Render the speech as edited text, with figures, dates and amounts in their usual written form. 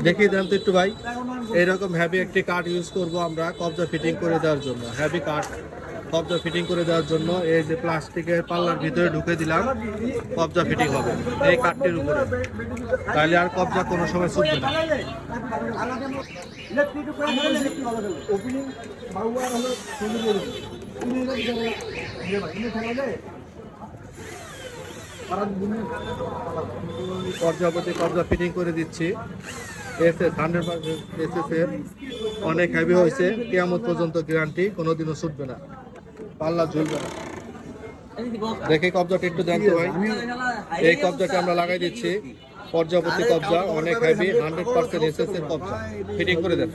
দেখিয়ে দেন তো একটু ভাই। এইরকম হ্যাভি একটি কাঠ ইউজ করব আমরা কবজা ফিটিং করে দেওয়ার জন্য। হ্যাভি কাঠ কবজা ফিটিং করে দেওয়ার জন্য এই যে প্লাস্টিকের পাল্লার ভিতরে ঢুকে দিলাম, কবজা ফিটিং হবে এই কাঠটির উপরে। তাহলে আর কবজা কোনো সময় ছুটবে না। পর্যাপ্ত কবজা ফিটিং করে দিচ্ছি। এসএস 100% এসএস এর অনেক হেভি হয়েছে, কিয়ামত পর্যন্ত গ্যারান্টি, কোনোদিনও ছুটবে না, পাল্লা ঝুলবে না। দেখে কবজাটা একটু দেন তো ভাই। এই কবজাটা আমরা লাগাই দিচ্ছি, পর্যাপ্ত কবজা অনেক হেভি 100% এসএস এর কবজা ফিটিং করে দেন।